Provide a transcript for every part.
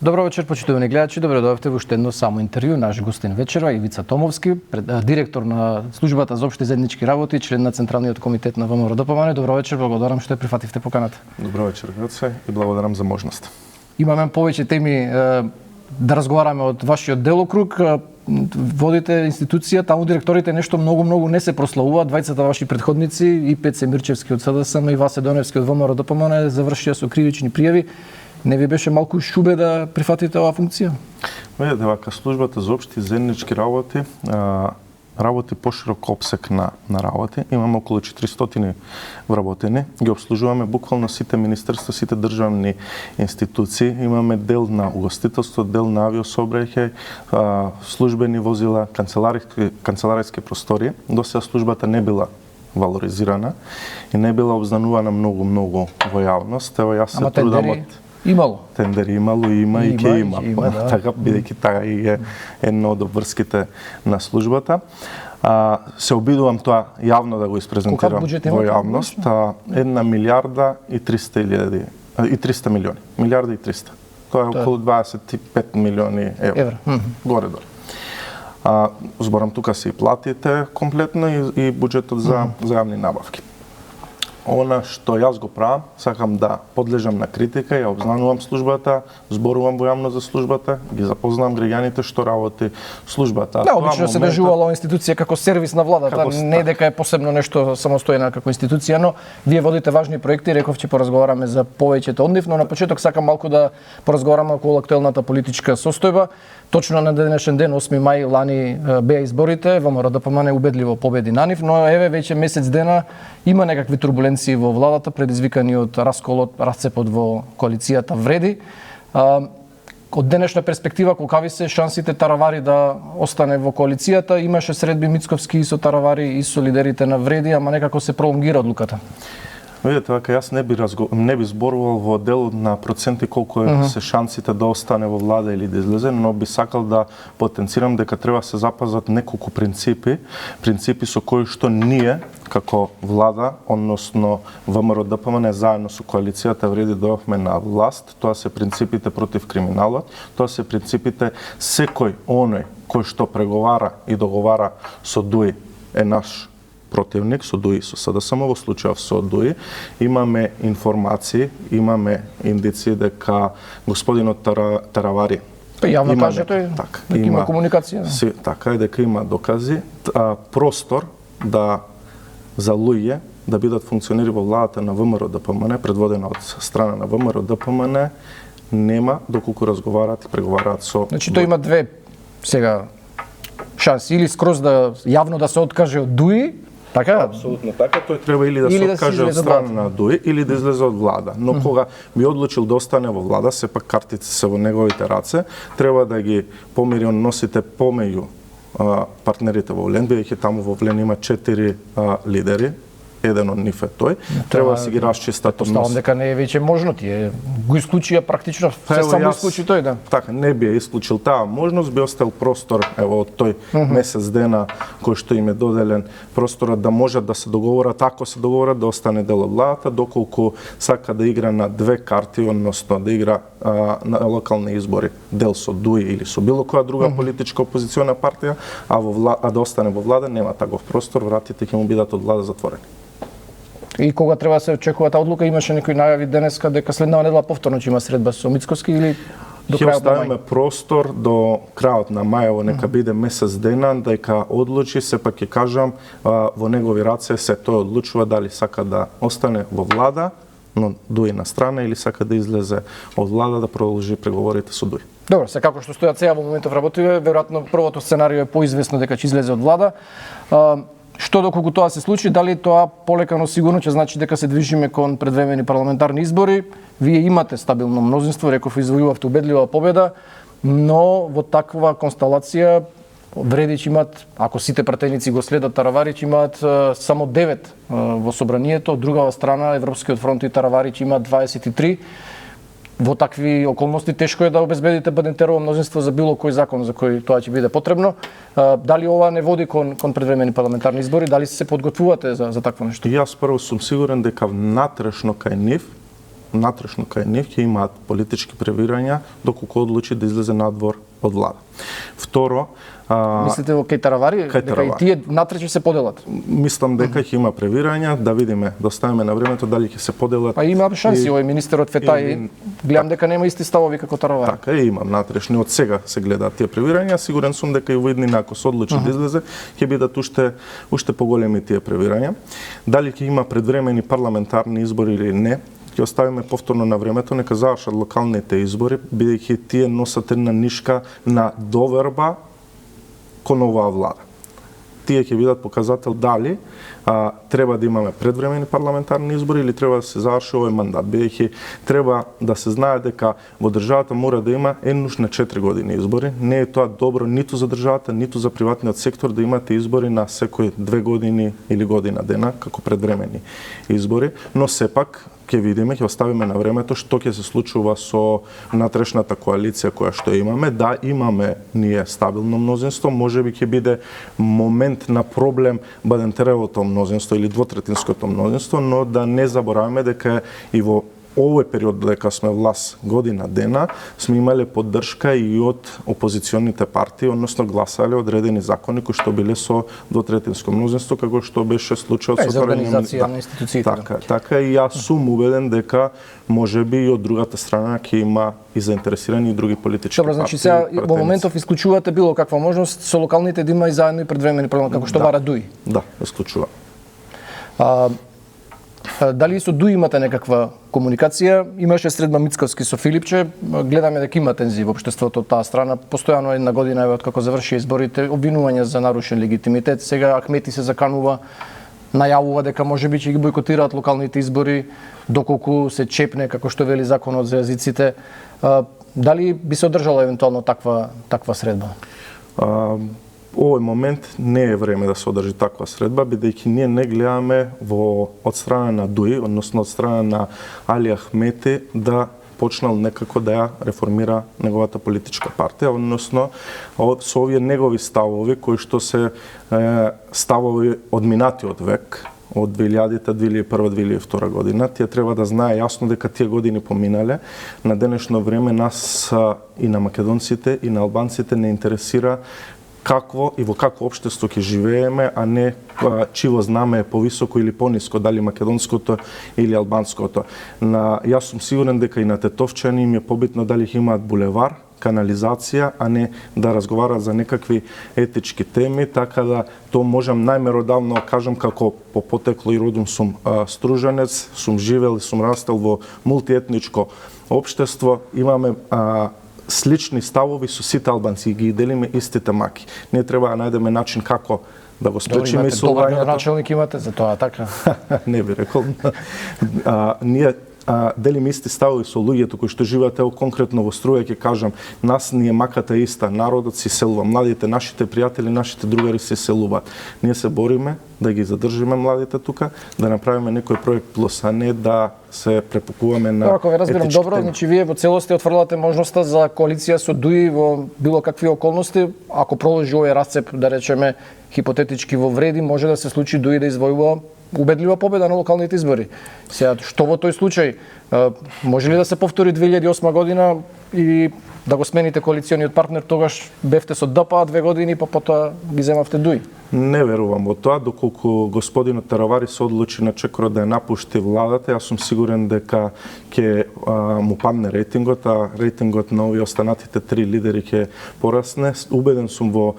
Добро вечер, почитувани гледачи. Добро дојдовте во уште едно само интервју. Наш гостин вечерва Ивица Томовски, директор на службата за општи заеднички работи, член на Централниот комитет на ВМРО ДПМН. Добро вечер, благодарам што ја прифативте поканата. Добро вечер, Гоце, и благодарам за можност. Имаме повеќе теми да разговараме од вашиот делокруг. Водите институција, таму директорите нешто многу не се прославуваат. Двајцата ваши претходници, и Пеце Мирчевски од СДСМ и Васе Доневски од ВМРО ДПМН, завршија со кривични пријави. Не ви беше малку шубе да прифатите оваа функција? Видете, вака службата за општи заеднички работи работи поширок опсек на работи. Имаме околу 400 вработени. Ги обслужуваме буквално сите министерства, сите државни институции. Имаме дел на угостителство, дел на авиосообраќај, службени возила, канцеларски простори. Досега службата не била валоризирана и не била обзнанувана многу во јавност. Ево јас се трудам од имало. Тендери имало, има и ќе има. Да. Така, бидејќи таа е една од обврските на службата. Се обидувам тоа јавно да го испрезентирам во јавност. 1 милиарда и 300 милиони. Милиарда и 300. Тоа е околу 25 милиони евра. Горе-долу. Зборам тука се и платите комплетно и буџетот за јавни набавки. Она што јас го правам, сакам да подлежам на критика, ја обзнанувам службата, зборувам во јавно за службата, ги запознавам граѓаните што работи службата. Да, обично се дожувала институција како сервис на владата, не дека е посебно нешто самостојна како институција, но вие водите важни проекти, реков ќе поразговараме за повеќето од нив, но на почеток сакам малку да поразговараме околу актуелната политичка состојба. Точно на денешен ден, 8 мај лани беа изборите, ВМРО ДПМН убедливо победи на нив, но еве веќе месец дена има некакви турбуленции во владата предизвикани од расколот, расцепот во коалицијата вреди. Од денешна перспектива, колкави се шансите Таравари да остане во коалицијата? Имаше средби Мицковски и со Таравари и со лидерите на вреди, ама некако се пролонгира одлуката. Видете, вака јас не би зборувал во делот на проценти колку се шансите да остане во влада или да излезе, но би сакал да потенцирам дека треба се запазат неколку принципи со кои што ние како влада, односно ВМРО ДПМН заедно со коалицијата вреди дојавме на власт. Тоа се принципите против криминалот, тоа се принципите секој оној кој што преговара и договара со ДУИ е наш противник, со ДУИ, со СДСМ, во случајов со ДУИ. Имаме информации, имаме индици дека господинот Таравари јавно каже тој, дека има комуникација. Така е, дека има докази, простор да за луѓе да бидат функционери во владата на ВМРО ДПМН, предводена од страна на ВМРО ДПМН, нема доколку разговараат и преговараат со. Значи тој има две сега шанси, или скроз да јавно да се откаже од ДУИ. Така? Апсолутно така. Тој треба или да се откаже од страна на ДУИ, или да излезе од влада. Но кога би одлучил да остане во влада, сепак картите се во неговите раце, треба да ги помири односите помеѓу партнерите во ВЛЕН, бидејќи таму во ВЛЕН има 4 лидери. Еден од нив е тој. Треба да се ги расчистат односи. Ставам дека не е веќе можно, тие го исклучија практично, се само исклучи тој, да. Така, не би исклучил таа можност, би остал простор, ево, од тој месец дена кој што им е доделен, просторот да можат да се договорат, ако се договорат да остане дел од владата, доколку сака да игра на две карти, односно да игра на локални избори, дел со ДУИ или со било која друга политичка опозициона партија, а да остане во влада, нема таков простор, вратите ќе му бидат од влада затворени. И кога треба да се очекува таа одлука, имаше некои најави денеска дека следнава недела повторно ќе има средба со Мицковски или до крајот на мај? Ќе оставиме простор до крајот на мај, нека биде месец дена, дека одлучи, сепак ќе кажам, во негови раце се тој одлучува дали сака да остане во влада, но ДУИ на страна, или сака да излезе од влада да продолжи преговорите со ДУИ. Добро, се како што стојат сега во моментов работиве, веројатно првото сценарио е поизвестно дека ќе излезе од влада. Што доколку тоа се случи, дали тоа полека но сигурно ќе значи дека се движиме кон предвремени парламентарни избори? Вие имате стабилно мнозинство, реков извојувавте убедлива победа, но во таква констелација вреди ќе имат, ако сите пратеници го следат Таравари, ќе имаат само 9 во собранието, од другава страна Европскиот фронт и Таравари ќе имаат 23. Во такви околности тешко е да обезбедите бадентерово мнозинство за било кој закон за кој тоа ќе биде потребно. Дали ова не води кон предвремени парламентарни избори? Дали се подготвувате за такво нешто? Јас прво сум сигурен дека внатрешно кај нив натрешно кај нив ќе имаат политички превирања доколку одлучи да излезе надвор од влада. Второ, мислите во кај Таравари, дека и тие натрече се поделат? Мислам дека ќе има превирања, да видиме, да оставиме на времето дали ќе се поделат. Па има шанси, овој министерот Фетај, гледам дека нема исти ставови како Таравари. Така е, имам натрешни, од сега се гледаат тие превирања, сигурен сум дека и во иднина ако се одлучи да излезе, ќе бидат уште поголеми тие превирања. Дали ќе има предвремени парламентарни избори или не, ќе оставиме повторно на времето, нека завршат локалните избори, бидејќи тие носат една нишка на доверба кон оваа влада. Тие ќе бидат показател дали треба да имаме предвремени парламентарни избори или треба да се заврши овој мандат, бидејќи треба да се знае дека во државата мора да има еднаш на 4 години избори. Не е тоа добро ниту за државата, ниту за приватниот сектор да имате избори на секој 2 години или година дена како предвремени избори, но сепак ќе видиме, ќе оставиме на времето што ќе се случува со натрешната коалиција која што имаме. Да, имаме ние стабилно мнозинство, можеби ќе биде момент на проблем бадентеревото мнозинство или двотретинското мнозинство, но да не забораваме дека и во овој период дека сме власт година дена, сме имале поддршка и од опозиционите партии, односно гласале одредени закони кои што биле со двотретинско мнозинство, како што беше случајот со организација на институциите. Така и јас сум убеден дека можеби и од другата страна ќе има и заинтересирани и други политички партии. Добро, значи сега во моментов исклучувате било каква можност со локалните да има и заедно и предвремени парламент, како што бара ДУИ. Да, исклучува. Дали со ДУИ имате некаква комуникација? Имаше средба Мицковски со Филипче, гледаме дека има тензии во општеството од таа страна. Постојано една година од како заврши изборите, обвинувања за нарушен легитимитет. Сега Ахмети се заканува, најавува дека можеби ќе ги бойкотираат локалните избори доколку се чепне како што вели законот за јазиците. Дали би се одржала евентуално таква средба? Овој момент не е време да се одржи таква средба, бидејќи ние не гледаме од страна на ДУИ, односно од страна на Али Ахмети да почнал некако да ја реформира неговата политичка партија, односно со овие негови ставови кои што се ставови од минатиот век, од 2000-та, 2001, 2002 година. Тие треба да знае јасно дека тие години поминале. На денешно време нас и на македонците и на албанците не интересира какво и во какво општество ќе живееме, а не чиво знаме е повисоко или пониско, дали македонското или албанското. Јас сум сигурен дека и на тетовчани им е побитно дали ќе имаат булевар, канализација, а не да разговарат за некакви етички теми, така да то можам најмеродавно кажам како по потекло и родом сум стружанец, сум живел и сум растел во мултиетничко општество, имаме слични ставови со сите албанци и ги делиме истите маки. Ние треба да најдеме начин како да го спречиме добар началник имате за тоа, така? Не би рекол. Ние делиме исти ставови со луѓето кои што живеат конкретно во Струја, ќе кажам, нас ни е маката иста, народот се селува, младите, нашите пријатели, нашите другари се селуваат. Ние се бориме да ги задржиме младите тука, да направиме некој проект плюс, а не да се препукуваме на ако ве разбирам добро, значи вие во целости отфрлате можноста за коалиција со ДУИ во било какви околности, ако проложи овој расцеп, да речеме хипотетички во вреди, може да се случи ДУИ да извојува убедлива победа на локалните избори. Сега, што во тој случај? Може ли да се повтори 2008 година и да го смените коалициониот партнер, тогаш бевте со ДПА 2 години, па потоа ги земавте ДУИ? Не верувам во тоа, доколку господинот Таравари се одлучи на чекорот да ја напушти владата, јас сум сигурен дека ќе му падне рейтингот, а рейтингот на овие останатите 3 лидери ќе порасне. Убеден сум во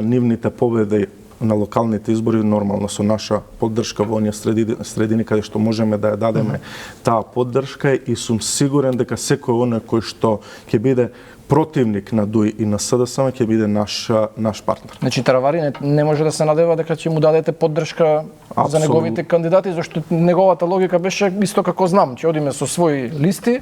нивните победи на локалните избори, нормално со наша поддршка во оние средини каде што можеме да ја дадеме таа поддршка, и сум сигурен дека секој оној кој што ќе биде противник на ДУИ и на СДСМ ќе биде наш партнер. Значи Таравари не може да се надева дека ќе му дадете поддршка за неговите кандидати, зашто неговата логика беше исто како знам, ќе одиме со своји листи,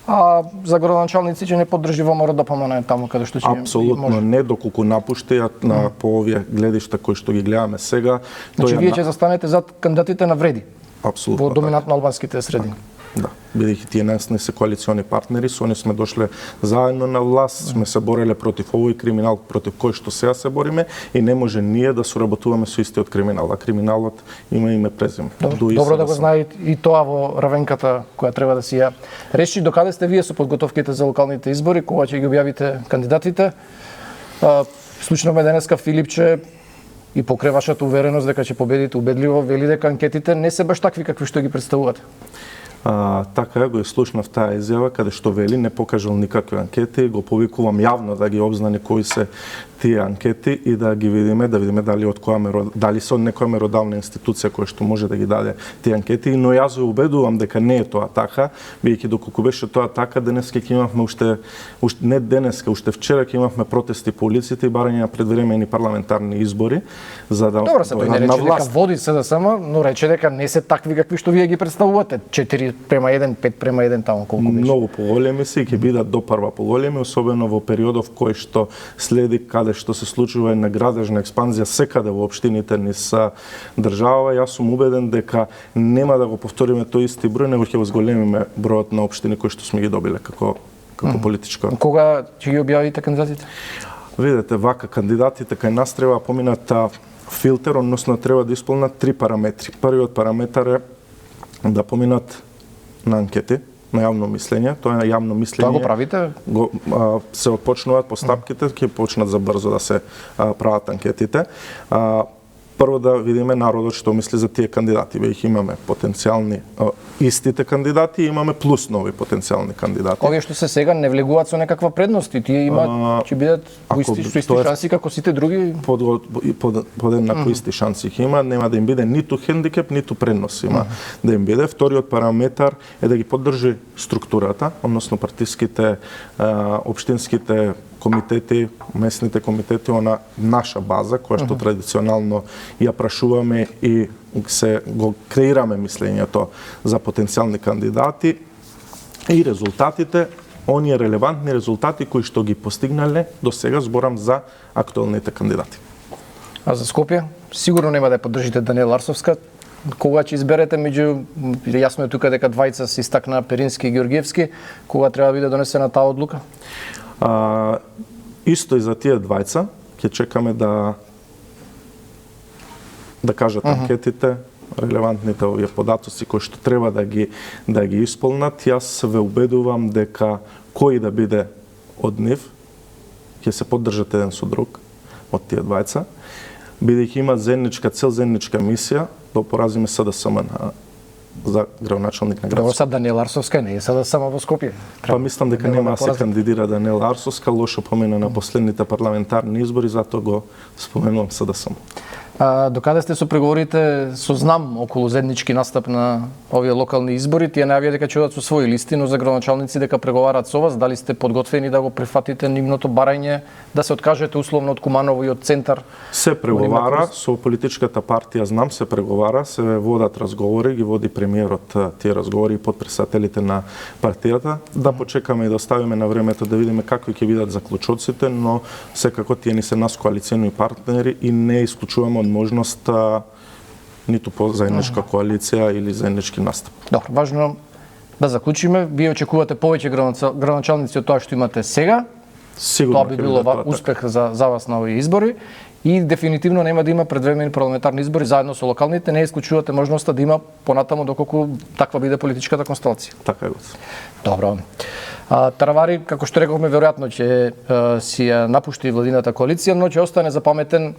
а за градоначалници ќе не поддржи ВМРО да помане таму каде што ќе апсолутно не, доколку напушти на по овие гледишта кои што ги гледаме сега. Значи вие ќе застанете зад кандидатите на вреди. Апсолутно. Во доминантно албанските средини. Да, бидејќи тие нас не се коалициони партнери, со они сме дошле заедно на власт, сме се бореле против овој криминал, против кој што сега се бориме и не може ние да соработуваме со истиот криминал, а криминалот има име презиме. Добро да го знае и тоа во равенката која треба да си ја реши. Докаде сте вие со подготовките за локалните избори, кога ќе ги објавите кандидатите? Слушнавме денеска Филипче и покрај вашата увереност дека ќе победите убедливо, вели дека анкетите не се баш такви какви што ги представувате. Така го слушнав таа изјава каде што вели не покажал никакви анкети, го повикувам јавно да ги обзнане кои се тие анкети и да ги видиме дали од која дали се од некоја меродавна институција која што може да ги даде тие анкети, но јас го убедувам дека не е тоа така, бидејќи доколку беше тоа така, денеска ќе имавме уште не денеска, уште вчера ќе имавме протести по улиците и барање на предвремени парламентарни избори за да Добро, се тој не рече дека води СДСМ, но рече дека не се такви какви што вие ги представувате. 4:1, 5:1 таму колку беше. Многу поголеми се и ќе бидат допарва поголеми, особено во периодов кој што следи каде што се случува една градежна експанзија секаде во општините низ држава. Јас сум убеден дека нема да го повториме тој исти број, него ќе го зголемиме бројот на општини кои што сме ги добиле како политичка. Кога ќе ги објавите кандидатите? Видете, вака кандидатите кај нас треба поминат филтер, односно треба да исполнат 3 параметри. Првиот параметар е да поминат на анкети, на јавно мислење. Тоа е јавно мислење. Тоа го правите? Се отпочнуваат постапките, ќе почнат за брзо да се прават анкетите. Прво да видиме народот што мисли за тие кандидати. Веќе имаме потенцијални истите кандидати и имаме плюс нови потенцијални кандидати. Овие што се сега не влегуваат со некаква предност и тие имаат ќе бидат со исти шанси како сите други. Подеднакво исти шанси ќе има, нема да им биде ниту хендикеп, ниту предност има да им биде. Вториот параметар е да ги поддржи структурата, односно партиските, општинските комитети, местните комитети, она наша база, која што традиционално ја прашуваме и се го креираме мислењето за потенцијални кандидати и резултатите, оние релевантни резултати кои што ги постигнале до сега, зборам за актуелните кандидати. А за Скопје, сигурно нема да ја поддржите Даниела Арсовска. Кога ќе изберете меѓу, јасно е тука дека двајца се истакна Перински и Георгиевски, кога треба да биде донесена таа одлука? Исто и за тие двајца, ќе чекаме да кажат анкетите, релевантните овие податоци кои што треба да ги исполнат. Јас ве убедувам дека кој да биде од нив ќе се поддржат еден со друг од тие двајца, бидејќи имаат заедничка цел, заедничка мисија да поразиме СДСМ за градоначалник на градска. Добро, сад Даниела Арсовска не е сада само во Скопје. Па мислам дека нема да се кандидира Даниела Арсовска, лошо помена на последните парламентарни избори, затоа го споменувам СДСМ. Докаде сте со преговорите со знам околу заеднички настап на овие локални избори? Тие најавија дека ќе одат со своји листи, но за градоначалници дека преговараат со вас, дали сте подготвени да го прифатите нивното барање да се откажете условно од Куманово и од центар? Се преговара со политичката партија, знам се преговара, се водат разговори, ги води премиерот тие разговори и потпредседателите на партијата. Да почекаме и да оставиме на времето да видиме какви ќе бидат заклучоците, но секако тие ни се нас коалициони партнери и не исклучуваме можност ниту по заедничка коалиција или заеднички настап. Добро, важно да заклучиме. Вие очекувате повеќе градоначалници од тоа што имате сега. Сигурно тоа би било успех за вас на овие избори и дефинитивно нема да има предвремени парламентарни избори заедно со локалните. Не исклучувате можноста да има понатаму доколку таква биде политичката констелација. Така е. Добро. Таравари, како што рековме, веројатно ќе си ја напушти владината коалиција, но ќе остане запаметен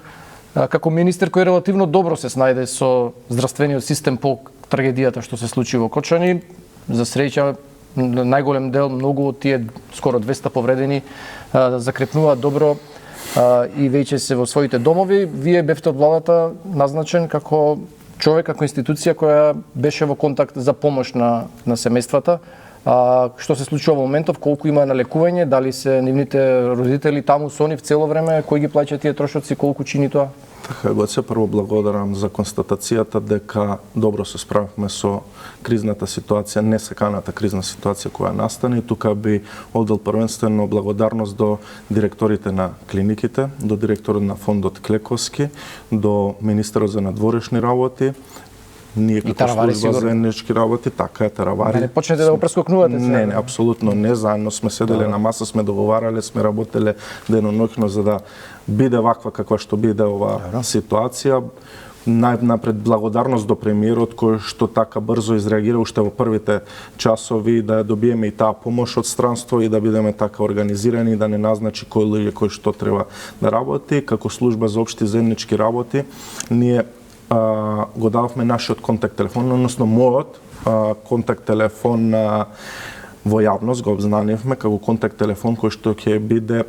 како министер кој релативно добро се снајде со здравствениот систем по трагедијата што се случи во Кочани. За среќа, најголем дел, многу од тие скоро 200 повредени закрепнуваат добро и веќе се во своите домови. Вие бевте од владата назначен како човек, како институција која беше во контакт за помош на семејствата. Што се случува во моментов, колку има налекување, дали се нивните родители таму со нив цело време, кој ги плаќа тие трошоци, колку чини тоа? Така, Гоце, прво благодарам за констатацијата дека добро се справивме со кризната ситуација, несаканата кризна ситуација која настане. Тука би оддел првенствено благодарност до директорите на клиниките, до директорот на фондот Клековски, до министерот за надворешни работи, ние како таравари, служба за сигурно. заеднички работи, така е, таравари. Не почнете да го прескокнувате сега. Не, апсолутно не, заедно сме седеле на маса, сме договарале, сме работеле деноноќно за да биде ваква каква што биде ова ситуација. Најнапред благодарност до премиерот кој што така брзо изреагира уште во првите часови да добиеме и таа помош од странство и да бидеме така организирани да не назначи кој луѓе кој што треба да работи. Како служба за општи заеднички работи ние го дававме нашиот контакт телефон, односно мојот контакт телефон во јавност го обзнанивме како контакт телефон кој што ќе биде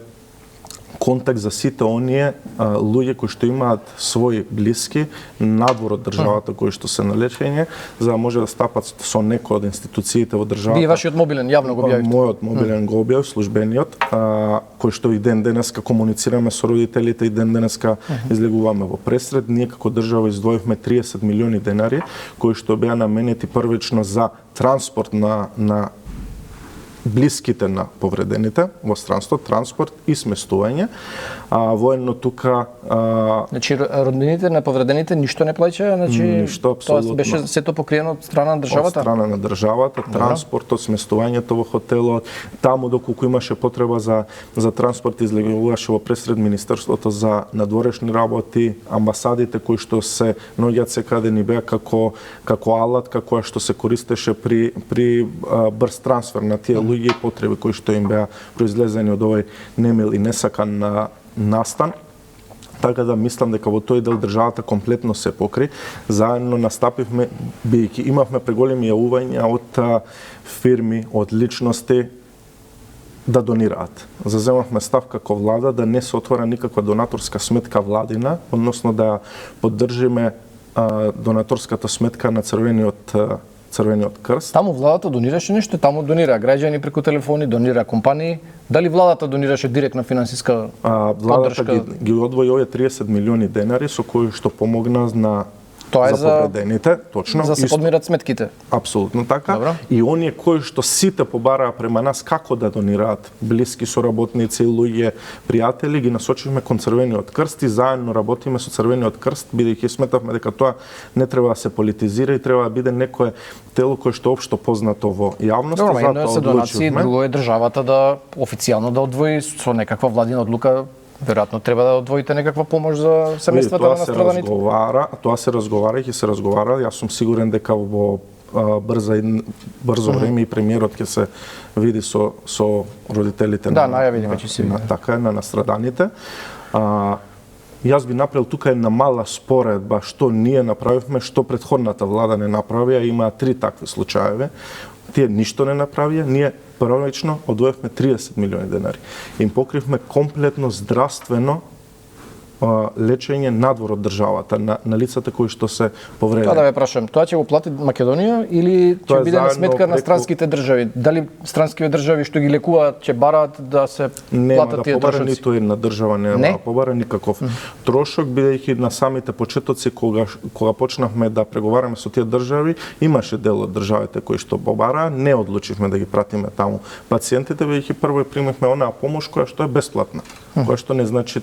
контакт за сите оние луѓе кои што имаат своји блиски надвор од државата кои што се на лечење, за да може да стапат со некој од институциите во државата. Вие вашиот мобилен јавно го објавивте? Мојот мобилен го објавив, службениот, кој што и ден денеска комуницираме со родителите и ден денеска излегуваме во пресред. Ние како држава издвоивме 30 милиони денари кои што беа наменети првично за транспорт на блиските на повредените во странство, транспорт и сместување. Воено тука Значи роднините на повредените ништо не плаќа, значи ништо апсолутно. Тоа беше сето покриено од страна на државата. Од страна на државата, транспортот, сместувањето во хотелот, таму доколку имаше потреба за транспорт излегуваше во пресред Министерството за надворешни работи, амбасадите кои што се наоѓаат секаде ни беа како алатка која што се користеше при брз трансфер на тие луѓе и потреби кои што им беа произлезени од овој немил и несакан настан. Така да мислам дека во тој дел државата комплетно се покри. Заедно настапивме, бидејќи имавме преголеми јавувања од фирми, од личности да донираат. Заземавме став како влада да не се отвора никаква донаторска сметка владина, односно да поддржиме донаторската сметка на Црвениот крст. Таму владата донираше нешто, таму донира граѓани преку телефони, донира компании. Дали владата донираше директна финансиска Владата поддршка? ги одвои овие 30 милиони денари со кои што помогна Тоа е за повредените, точно. За да се подмират сметките. Апсолутно така. Добро. И оние кои што сите побараа према нас како да донираат, блиски соработници, луѓе, пријатели, ги насочивме кон Црвениот крст и заедно работиме со Црвениот крст, бидејќи сметавме дека тоа не треба да се политизира и треба да биде некое тело кое што општо познато во јавноста. Добро, едно е се донации, друго е државата да официјално да одвои со некаква владина одлука. Веројатно треба да одвоите некаква помош за семејствата на настраданите. Тоа се разговара и ќе се разговара. Јас сум сигурен дека во брзо време и премиерот ќе се види со родителите на настраданите. Јас би направил тука една мала споредба што ние направивме, што претходната влада не направија, има 3 такви случаеви. Тие ништо не направија, ние првично одвоевме 30 милиони денари. Им покривме комплетно здравствено лечење надвор од државата на лицата кои што се повредени. Тоа да ве прашам, тоа ќе го плати Македонија или ќе биде на сметка на странските држави? Дали странските држави што ги лекуваат ќе бараат да се платат тие трошоци? Нема да побара, ниту една држава нема да побара никаков трошок, бидејќи на самите почетоци кога почнавме да преговараме со тие држави, имаше дел од државите кои што побара, не одлучивме да ги пратиме таму пациентите, бидејќи прво примивме онаа помош која што е бесплатна, која што не значи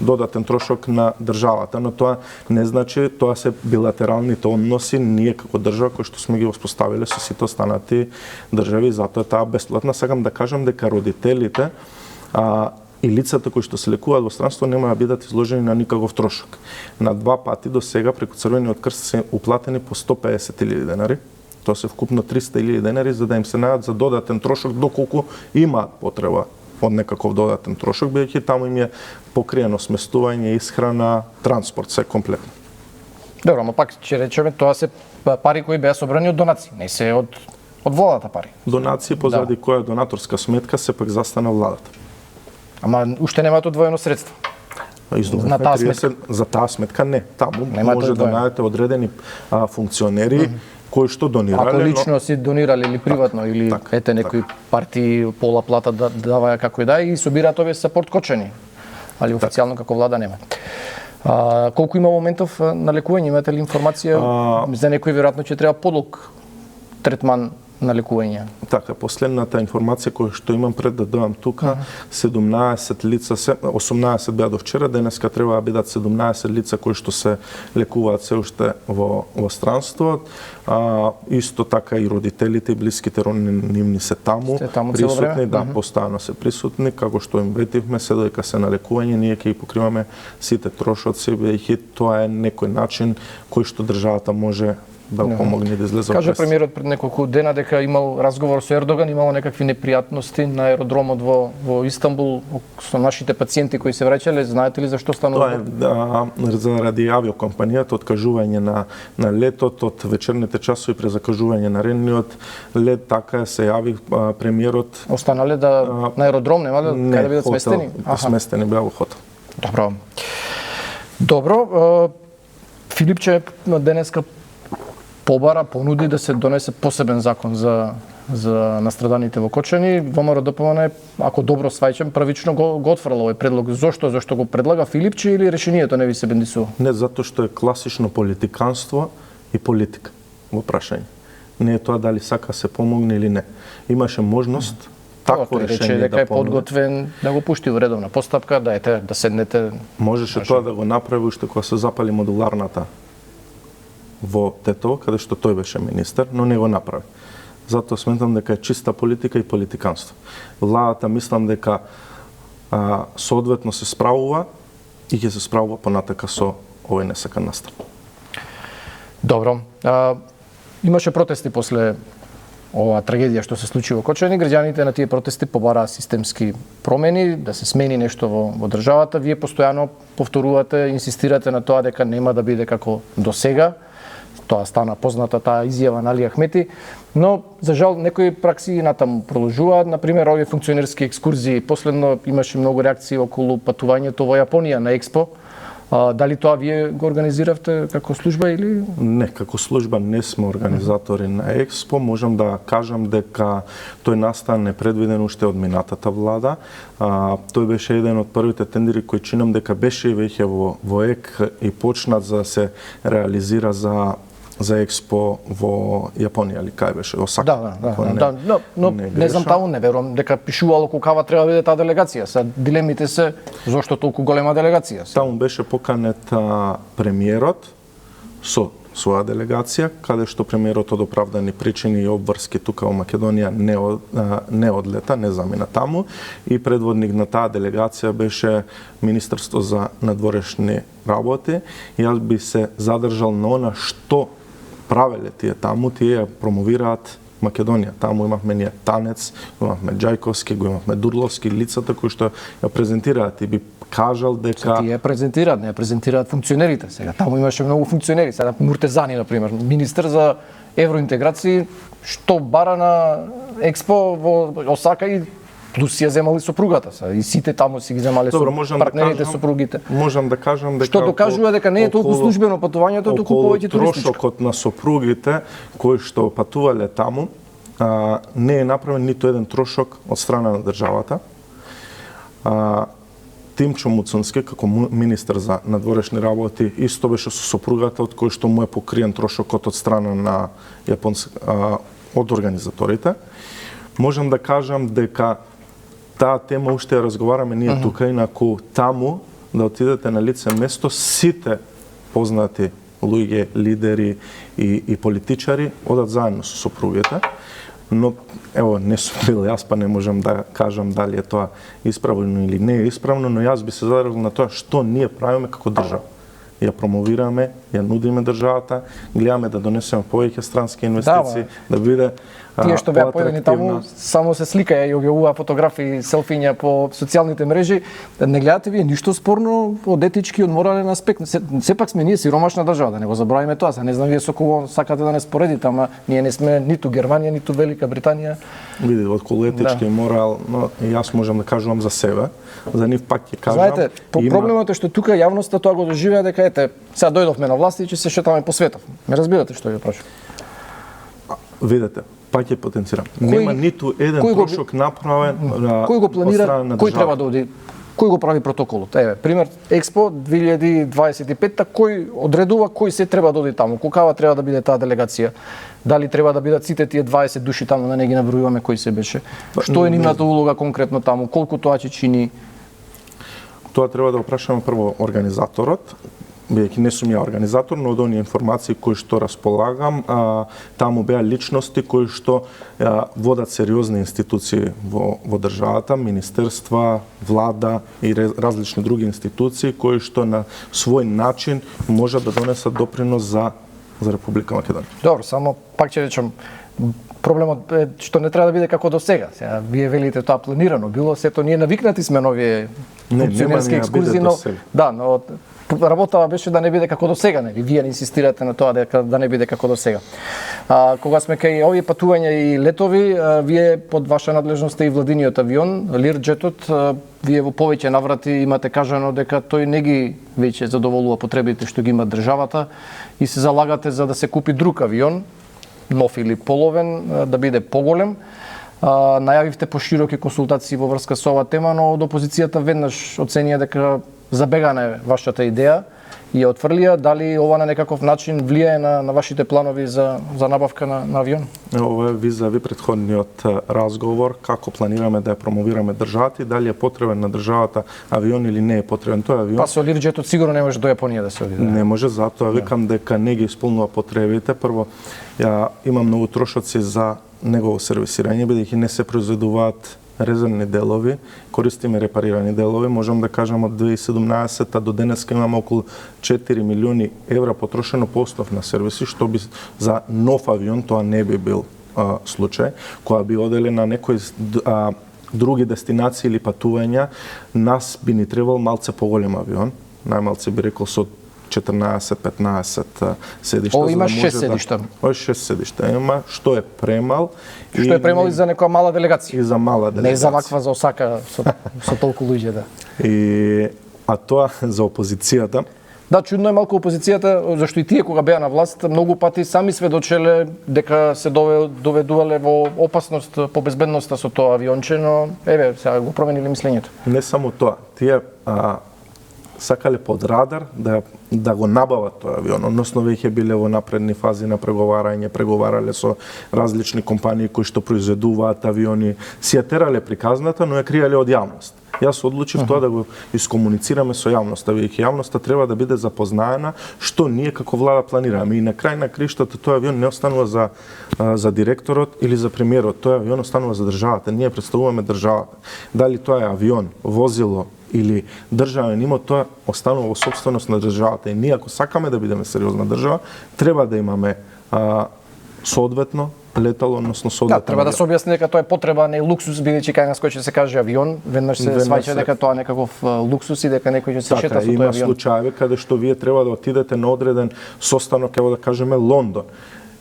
додатен трошок на државата, но тоа не значи, тоа се билатералните односи ние како држава кои што сме ги воспоставиле со сите останати држави, затоа е таа бесплатна. Сакам да кажам дека родителите и лицата кои што се лекуваат во странство нема да бидат изложени на никаков трошок. На 2 пати до сега преку Црвениот крст се уплатени по 150.000 денари. Тоа се вкупно 300.000 денари за да им се најдат за додатен трошок доколку имаат потреба од некаков додатен трошок, бидејќи таму им е покриено сместување, исхрана, транспорт, се комплетно. Добро, ама пак ќе речеме тоа се пари кои беа собрани од донации, не се од владата пари. Донации позади која донаторска сметка сепак застана владата. Ама уште немаат одвоено средство. На таа сметка? За таа сметка не. Таму може да најдете одредени функционери кои што донирале. Ако лично си донирале или приватно или ете некои партии пола плата да даваја како и да и собираат овие сапорт кочани. Али официјално како влада нема. Колку има моментов на лекување, имате ли информација? За некои веројатно ќе треба подолг третман на лекување. Така, последната информација која што имам пред да дојам тука, 17 лица, 18 беа до вчера, денеска треба да бидат 17 лица кои што се лекуваат се уште во странство. Исто така и родителите и блиските роднини се таму присутни, да, постојано се присутни, како што им ветивме, се додека се на лекување, ние ќе ги покриваме сите трошоци, бидејќи тоа е некој начин кој што државата може да помогне да излезе. Каже премиерот пред неколку дена дека имал разговор со Ердоган, имало некакви непријатности на аеродромот во Истанбул со нашите пациенти кои се враќале. Знаете ли зашто станува? Тоа е заради авиокомпанијата, откажување на летот, од вечерните часови пре закажување на редниот лет, така се јави премиерот. Останале на аеродром, нема да каде бидат сместени? Сместени беа во хотел. Добро. Филипче денеска понуди да се донесе посебен закон за настраданите во Кочани. ВМРО ДПМН, ако добро сваќам, првично го отфрла овој предлог. Зошто го предлага Филипче или решението не ви се бендисува? Не, затоа што е класично политиканство и политика во прашање. Не е тоа дали сака се помогне или не. Имаше можност такво решение дека е подготвен да го пушти во редовна постапка, да седнете. Можеше тоа да го направи уште кога се запали модуларната во Тетово, каде што тој беше министер, но не го направи. Затоа сметам дека е чиста политика и политиканство. Владата мислам дека соодветно се справува и ќе се справува понатака со овој несакан настан. Добро. Имаше протести после оваа трагедија што се случи во Кочани. Граѓаните на тие протести побараа системски промени, да се смени нешто во државата. Вие постојано повторувате, инсистирате на тоа дека нема да биде како до сега. Тоа стана позната таа изјава на Али Ахмети, но за жал некои пракси натаму продолжуваат. Например, овие функционерски екскурзии. Последно имаше многу реакции околу патувањето во Јапонија на Експо. Дали тоа вие го организиравте како служба или? Не, како служба не сме организатори на Експо. Можам да кажам дека тој настан е предвиден уште од минатата влада. Тој беше еден од првите тендери кои чинам дека беше веќе во ЕК и почнат за да се реализира за Експо во Јапонија или кај беше, Осака. Но не знам таму, не верувам дека пишувало колкава треба биде таа делегација. Дилемите се зошто толку голема делегација. Таму беше поканет премиерот со своја делегација, каде што премиерот од оправдани причини и обврски тука во Македонија не одлета, не замина таму, и предводник на таа делегација беше Министерство за надворешни работи. Јас би се задржал на она што правеле тие таму, тие ја промовираат Македонија. Таму имавме ние Танец, имавме Ѓајковски, го имавме Дурловски, лицата кои што ја презентираат, и би кажал дека тие презентираат, не ја презентираат функционерите. Сега таму имаше многу функционери, сега Муртезани на пример, министер за евроинтеграции, што бара на Експо во Осака и плюс си ја земали сопругата, и сите таму си ги земале партнерите, сопругите. Можам да кажам дека што докажува дека не е толку службено патувањето, туку повеќе туристичко. Трошокот на сопругите кои што патувале таму, не е направен ниту еден трошок од страна на државата. Тимчо Муцунски, како министер за надворешни работи, исто беше со сопругата, од кој што му е покриен трошокот од страна на од организаторите. Можам да кажам дека таа тема уште ја разговараме ние тука, инаку таму да отидете на лице место, сите познати луѓе, лидери и политичари одат заедно со сопругите. Но, ево, не сум бил јас, па не можам да кажам дали е тоа исправно или не е исправно, но јас би се задржал на тоа што ние правиме како држава. Ја промовираме, ја нудиме државата, гледаме да донесеме повеќе странски инвестиции, да биде тие што беа поедени таму само се сликаја и објавуваа фотографии, селфиња по социјалните мрежи. Не гледате вие ништо спорно од етички, од морален аспект. Сепак сме ние сиромашна држава, да не го забравиме тоа. Не знам вие со кого сакате да не споредите, ама ние не сме ниту Германија, ниту Велика Британија. Види, околу етички и морал, но јас можам да кажувам за себе. За нив пак ќе кажам. Знаете, проблемот е што тука јавноста тоа го доживеа дека ете, сега дојдовме на власт и ќе се шетаме по светот. Ме разбирате што ја прашувам? Видете, пак ќе потенцирам. Нема ниту еден трошок направен кој го планира, кој треба да оди Кој го прави протоколот? Еве, пример, Експо 2025, кој одредува кој се треба да оди таму, колкава треба да биде таа делегација? Дали треба да бидат сите тие 20 души таму, да не ги набројуваме кој се беше? Што е нивната улога конкретно таму? Колку тоа ќе чини? Тоа треба да опрашаме прво организаторот, бидејќи не сум ја организатор, но од оние информации кои што располагам, таму беа личности кои што водат сериозни институции во државата, министерства, влада и различни други институции кои што на свој начин можат да донесат допринос за Република Македонија. Добро, само пак ќе речам, проблемот е што не треба да биде како до сега. Сега вие велите тоа планирано било, сето ние навикнати сме на овие функционерски екскурзии, но да, но работава беше да не биде како до сега, нели? Вие инсистирате на тоа дека да не биде како до сега. Кога сме кај овие патувања и летови, вие под ваша надлежност е и владиниот авион, Лирџетот, вие во повеќе наврати имате кажано дека тој не ги веќе задоволува потребите што ги има државата и се залагате за да се купи друг авион, нов или половен, да биде поголем. Најавивте пошироки консултации во врска со оваа тема, но од опозицијата веднаш оценија дека забегана е вашата идеја и ја отфрлија. Дали ова на некаков начин влијае на вашите планови за набавка на авион? Ова е визави претходниот разговор, како планираме да ја промовираме државата и дали е потребен на државата авион или не е потребен тој авион. Па со Лирџетот сигурно не може до Јапонија да се оди. Не може, затоа викам дека не ги исполнува потребите. Прво, има многу трошоци за негово сервисирање, бидејќи не се произведуваат резервни делови, користиме репарирани делови. Можам да кажам од 2017 до денеска имаме околу 4 милиони евра потрошено по основ на сервиси, што би за нов авион тоа не би бил случај. Кога би одели на некои други дестинации или патувања, нас би ни требал малце поголем авион, најмалце би рекол со 14-15 седишта. Ово има 6 седишта. Ово 6 седишта има, што е премал. Што е премал и за некоја мала делегација. И за мала делегација. Не за ваква за Осака со толку луѓе, да. А тоа за опозицијата. Да, чудно е малку опозицијата, зашто и тие кога беа на власт, многу пати сами сведочеле дека се доведувале во опасност по безбедноста со тоа авионче, но еве, сега го промениле мислењето. Не само тоа, тие сакале под радар да го набават тој авион, односно веќе биле во напредни фази на преговарање, преговарале со различни компании кои што произведуваат авиони, си ја терале приказната, но ја криеле од јавност. Јас одлучив тоа да го искомуницираме со јавноста, веќе јавноста треба да биде запознаена што ние како влада планираме. И на крај на криштата тој авион не останува за директорот или за премиерот, тој авион останува за државата. Ние представуваме државата. Дали тоа е авион, возило или државен имот, тоа останува во сопственост на државата. И ние ако сакаме да бидеме сериозна држава, треба да имаме соодветно летало, односно соодветно. Да, треба да се објасни дека тоа е потреба, не луксус, бидејќи кај нас кој ќе се каже авион, веднаш се сваќа дека тоа е некаков луксус и дека некој ќе се шета со тој авион. Има случаи каде што вие треба да отидете на одреден состанок, ево да кажеме Лондон.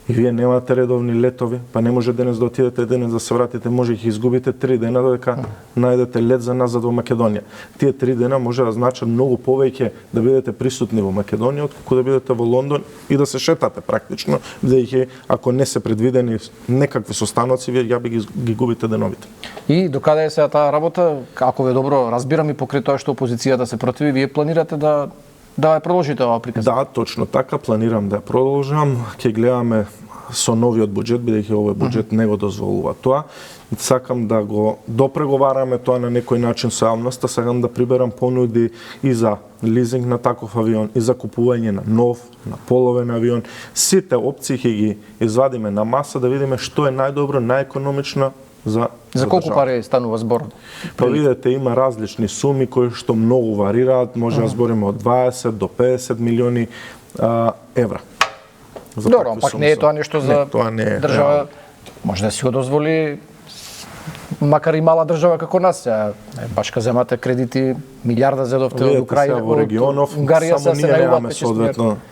И вие немате редовни летови, па не може денес да отидете, денес да се вратите, може ќе изгубите 3 дена додека најдете лет за назад во Македонија. Тие 3 дена може да значат многу повеќе да бидете присутни во Македонија отколку да бидете во Лондон и да се шетате практично, бидејќи ако не се предвидени некакви состаноци, вие ја би ги губите деновите. И докаде е сега таа работа? Ако ве добро разбирам и покрај тоа што опозицијата се противи, вие планирате да ја продолжите оваа приказна? Да, точно така, планирам да ја продолжам. Ќе гледаме со новиот буџет, бидејќи овој буџет не го дозволува тоа. Сакам да го допреговараме тоа на некој начин со јавноста, сакам да приберам понуди и за лизинг на таков авион, и за купување на нов, на половен авион. Сите опции ќе ги извадиме на маса да видиме што е најдобро, најекономично за колку пари станува збор? Па видите, има различни суми кои што многу варираат, може да збориме од 20 до 50 милиони евра. Добро, пак не е тоа нешто за држава, може да си го дозволи, макар и мала држава како нас. Башка земате кредити, милиарда зедовте од Украина, во регионов, Унгарија само ние немаме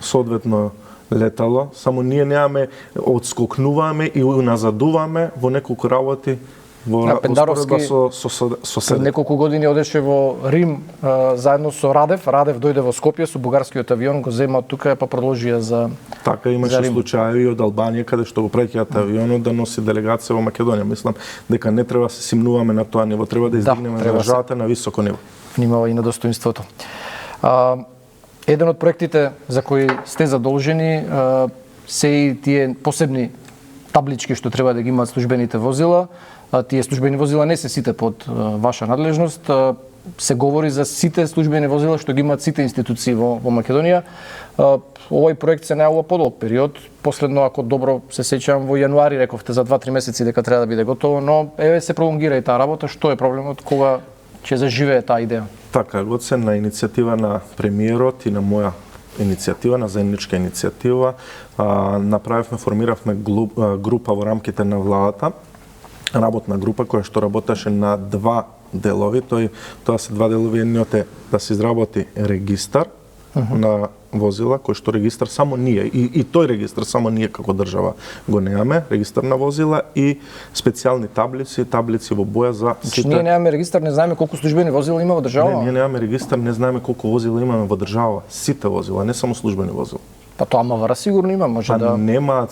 соодветно летало, само ние немаме, одскокнуваме и уназадуваме во неколку работи Пендаровски со пред соседи. неколку години одеше во Рим заедно со Радев. Радев дојде во Скопје со бугарскиот авион, го зема од тука па продолжија за Така имаше за Рим. случаи од Албанија каде што го преќаат авионот да носи делегација во Македонија. Мислам дека не треба да се симнуваме на тоа ниво, треба да издигнеме треба државата на високо ниво. внимава и на достоинството. Еден од проектите за кои сте задолжени се и тие посебни таблички што треба да ги имаат службените возила. Тие службени возила не се сите под ваша надлежност. Се говори за сите службени возила што ги имаат сите институции во Македонија. Овој проект се најавува подолг период. Последно, ако добро се сеќавам, во јануари рековте за 2-3 месеци дека треба да биде готово, но еве се пролонгира и таа работа. Што е проблемот, кога ќе заживее таа идеја? Така, годсен на иницијатива на премиерот и на моја иницијатива, на заедничка иницијатива, формиравме група во рамките на владата, работна група која што работеше на два делови. Тоа се два делови, едниот е да се изработи регистар на возила, кој што регистар само ние, и тој регистар само ние како држава го немаме, регистар на возила и специјални таблици во боја за сите. Ние немаме регистар, не знаеме колку службени возила има во држава? Не, ние немаме регистар, не знаеме колку возила имаме во држава, сите возила, не само службени возила. Па тоа МВР сигурно има, може да нема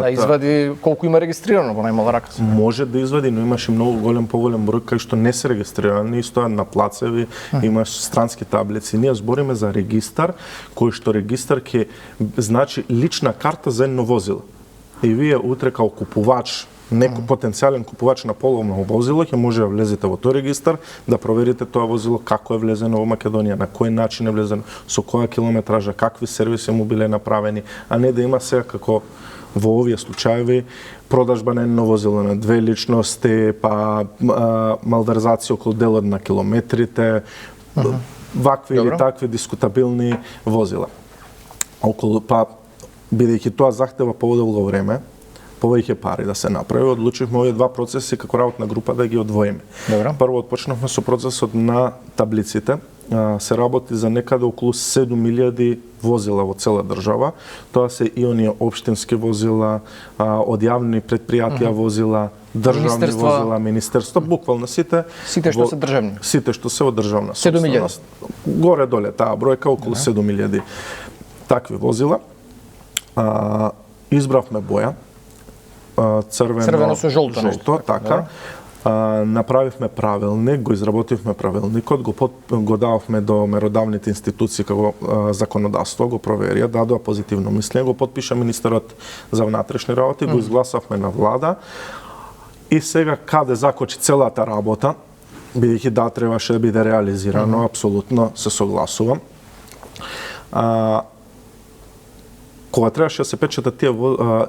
да извади колку има регистрирано во најмала рака. Може да извади, но имаше многу поголем број кои што не се регистрирани, и стојат на плацеви, имаш странски таблици. Ние збориме за регистар, кој што регистар ќе значи лична карта за едно возило. И вие утре као купувач, некој потенцијален купувач на половно возило, ќе може да влезете во тој регистар, да проверите тоа возило како е влезено во Македонија, на кој начин е влезено, со која километража, какви сервиси му биле направени, а не да има сега како во овие случаеви продажба на едно возило на две личности, па малверзација околу делот на километрите, вакви или такви дискутабилни возила. Бидејќи тоа захтева подолго време, повеќе пари да се направи, одлучивме овие два процеси како работна група да ги одвоиме. Прво отпочнавме со процесот на таблиците. Се работи за некаде околу 7.000 возила во цела држава. Тоа се и оние општински возила, од јавни предпријатија возила, државни возила, министерства, буквално сите што се државни. Сите што се во државна 7.000. Горе доле таа бројка околу 7.000 такви возила. Избравме боја, црвено со жолто, така. Направивме правилник, го изработивме правилникот, го дававме до меродавните институции како законодавство, го проверија, дадоа позитивно мислење, го потпиша министерот за внатрешни работи, го изгласавме на влада. И сега каде закочи целата работа, бидејќи требаше да биде реализирано, апсолутно се согласувам. Кога требаше да се печатат тие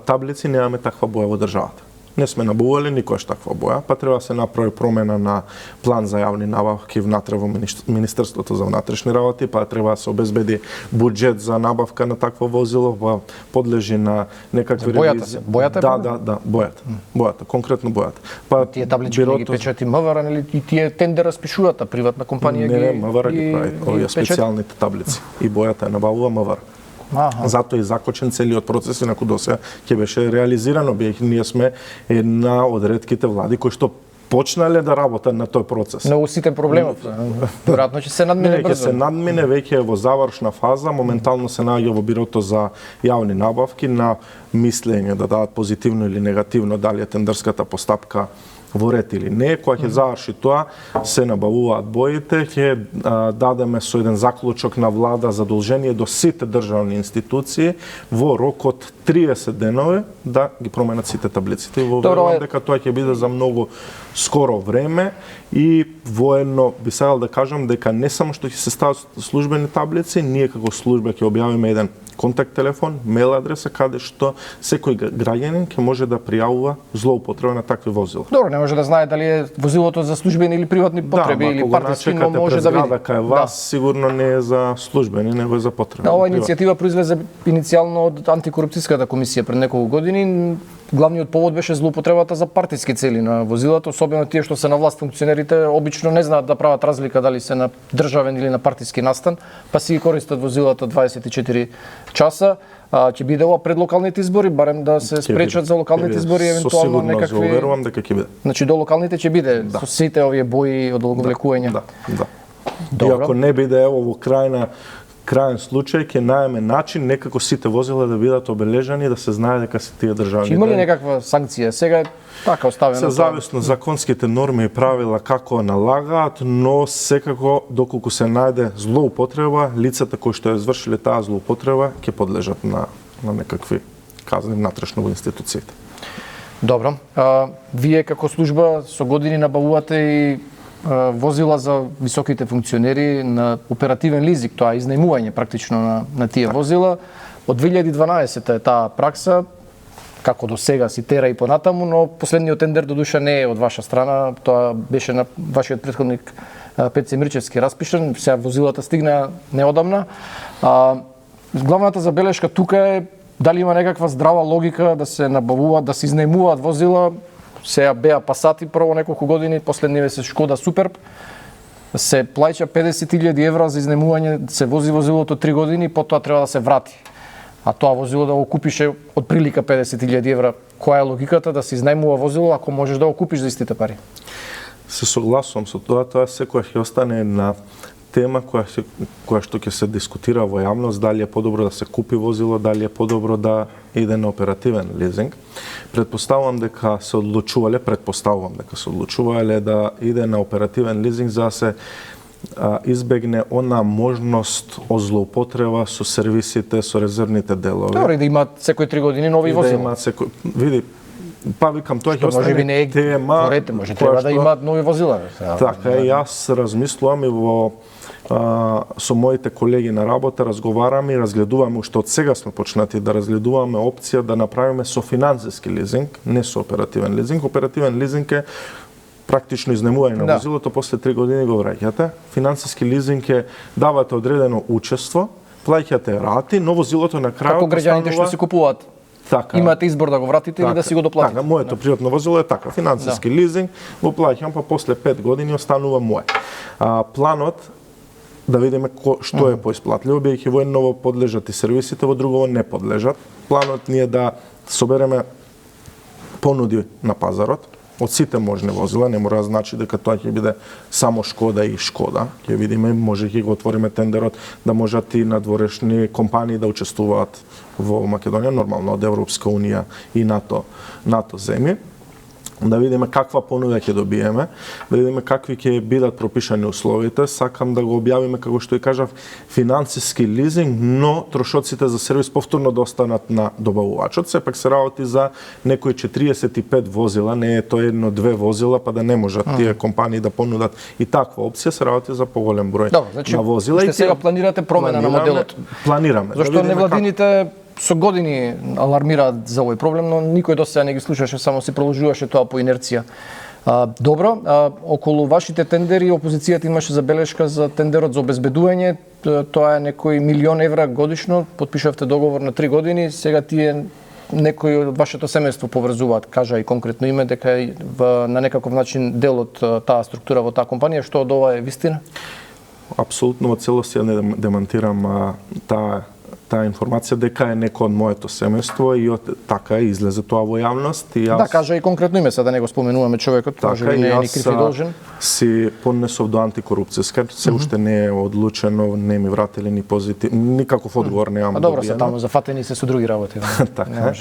таблици, немаме таква боја во државата. Не сме набували никош таква боја, па треба да се направи промена на план за јавни набавки внатре во Министерството за внатрешни работи, па треба да се обезбеди буџет за набавка на такво возило, па подлежи на некакви ревизии. Бојата? Да, бојата, конкретно бојата. Па тие таблички ги печати МВР, нели, и тие тендер распишуваат, приватна компанија ги Не, МВР ги прави, овие специјалните таблици. И бојата ја набавува МВР. Затоа и закочен целиот процес, инаку досега ќе беше реализирано, бидејќи ние сме една од ретките влади кои што почнале да работат на тој процес. Многу ситен проблемот. Веројатно ќе се надмине брзо. Ќе се надмине, веќе е во завршна фаза, моментално се наоѓа во Бирото за јавни набавки на мислење да дадат позитивно или негативно дали е тендерската постапка во ред или не. Кога ќе заврши тоа, се набавуваат боите, ќе дадеме со еден заклучок на влада задолжение до сите државни институции во рок од 30 денови да ги променат сите таблиците. Во верувам дека тоа ќе биде за многу скоро време и воедно би сакал да кажам дека не само што ќе се стават службени таблици, ние како служба ќе објавиме еден контакт телефон, мейл адреса каде што секој граѓанин ќе може да пријавува злоупотреба на такви возила. Добро, не може да знае дали е возилото за службени или приватни потреби или партиски, но може да види. Да, кај вас сигурно не е за службени, него е за потреби. Оваа иницијатива произлезе иницијално од антикорупцијската комисија пред неколку години. главниот повод беше злоупотребата за партиски цели на возилата, особено тие што се на власт функционерите обично не знаат да прават разлика дали се на државен или на партиски настан, па си ги користат возилата 24 часа. Ќе биде ова пред локалните избори, барем да се спречат за локалните избори евентуално некакви. Со верувам дека ќе биде. Значи до локалните ќе биде со сите овие бои од одговлекување. Да. Добро. И ако не биде ево во крајен случај ќе најме начин некако сите возила да бидат обележани, да се знае дека се тие државни. Има ли некаква санкција? Сега е така оставено. Се зависно законските норми и правила како налагаат, но секако доколку се најде злоупотреба, лицата кои што ја извршиле таа злоупотреба ќе подлежат на некакви казни внатрешно во институциите. Добро. Вие како служба со години набавувате и возила за високите функционери на оперативен лизинг, тоа е изнајмување практично на тие возила. Од 2012 е таа пракса, како до сега си тера и понатаму, но последниот тендер до душа не е од ваша страна, тоа беше на вашиот претходник Петце Мирчевски распишан, сега возилата стигна неодамна. Главната забелешка тука е дали има некаква здрава логика да се набавуваат, да се изнајмуваат возила. Сега беа Пасати прво неколку години, последниве се Шкода Суперб. Се плаќа 50.000 евра за изнајмување, се вози возилото 3 години, потоа треба да се врати. А тоа возило да го купише од прилика 50.000 евра. Која е логиката да се изнајмува возило ако можеш да го купиш за истите пари? Се согласувам со тоа, тоа секоја ќе остане една тема која што ќе се дискутира во јавност, дали е подобро да се купи возило, дали е подобро да иде на оперативен лизинг. Предпоставувам дека се одлучувале да иде на оперативен лизинг за да се избегне она можност од злоупотреба со сервисите, со резервните делови. Добро, и да имаат секој 3 години нови возила. Види, па викам тоа ќе остане тема. Може треба да имаат нови возила. Така и јас размислувам и со моите колеги на работа разговараме и разгледуваме, уште од сега сме почнати да разгледуваме опција да направиме со финансиски лизинг, не со оперативен лизинг. Оперативен лизинг е практично изнемување на возилото, после 3 години го враќате. Финансиски лизинг е давате одредено учество, плаќате рати, но возилото на крајот како граѓаните што си купуваат. Така. Имате избор да го вратите или да си го доплатите. Така, моето приватно возило е така, финансиски лизинг, го плаќам, па после 5 години останува мое. Планот да видиме што е поисплатливо, бидејќи во едново подлежат и сервисите, во другово не подлежат. Планот ни е да собереме понуди на пазарот од сите можни возила, не мора да значи дека тоа ќе биде само Шкода и Шкода. Ќе видиме, може ќе го отвориме тендерот да можат и надворешни компании да учествуваат во Македонија, нормално од Европска унија и НАТО земји. Да видиме каква понуда ќе добиеме, да видиме какви ќе бидат пропишани условите. Сакам да го објавиме, како што и кажав, финансиски лизинг, но трошоците за сервис повторно да останат на добавувачот. Сепак се работи за некои 45 возила, не е тоа едно-две возила, па да не можат тие компании да понудат и таква опција, се работи за поголем број на возила. Уште сега планирате промена на моделот? Планираме. Зашто невладините со години алармираат за овој проблем, но никој до сега не ги слушаше, само си продолжуваше тоа по инерција. Добро, околу вашите тендери опозицијата имаше забелешка за тендерот за обезбедување, тоа е некои 1 милион евра годишно, потпишавте договор на 3 години, сега тие некои од вашето семејство поврзуваат, кажа и конкретно име, дека е на некаков начин дел од таа структура во таа компанија, што од ова е вистина? Апсолутно во целост ја не демантирам таа информација дека е некој од моето семејство и така излезе тоа во јавност и јас. Да, кажа и конкретно име, сега да не го споменуваме човекот, може би не е ни крив и должен. Си поднесов до антикорупцијска, се уште не е одлучено, не ми вратили ни никаков одговор немам добиено. Добро се таму зафатени се со други работи. Така.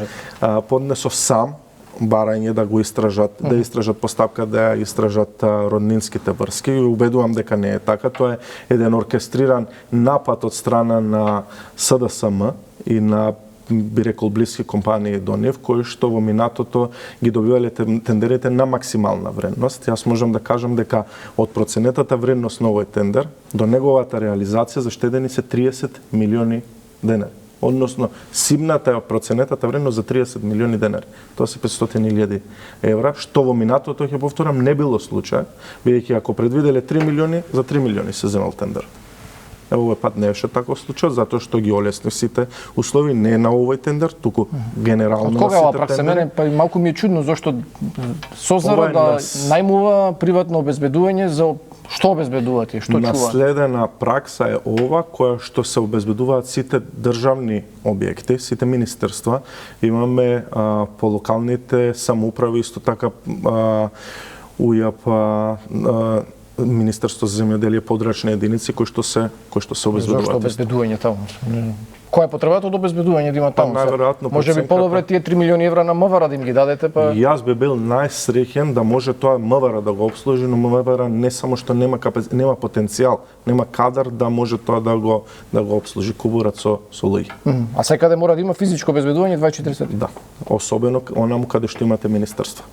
Поднесов сам барање да го истражат, да истражат постапка, да ја истражат роднинските врски. И убедувам дека не е така. Тоа е еден оркестриран напад од страна на СДСМ и на, би рекол, блиски компании до нив, кои што во минатото ги добивале тендерите на максимална вредност. Јас можам да кажам дека од проценетата вредност на овој тендер до неговата реализација заштедени се 30 милиони денари. Односно, симната е проценетата вредност за 30 милиони денари. Тоа се 500.000 евра, што во минатото, ќе повторам, не било случај, бидејќи ако предвиделе 3 милиони, за 3 милиони се земал тендер. Еве овој пат не беше таков случај, затоа што ги олесни сите услови не на овој тендер, туку генерално Од кога на ова сите пракса? тендери. Мене па и малку ми е чудно зашто Созаро Ова е да нас- најмува приватно обезбедување за што обезбедуваат и што чува. Наследена пракса е ова која што се обезбедуваат сите државни објекти, сите министерства. Имаме по локалните самоуправи исто така УЈАП Министерство за земјоделие подрачни единици кои што се Зошто обезбедуваат. обезбедување таму? Која е потребата од обезбедување да има таму? најверојатно Може би проценката- подобре тие 3 милиони евра на МВР да им ги дадете, па Јас би бил најсреќен да може тоа МВР да го обслужи, но МВР не само што нема нема потенцијал, нема кадар да може тоа да го обслужи кубурат со луѓе. а секаде мора да има физичко обезбедување 24 сати. Да, особено онаму каде што имате министерство.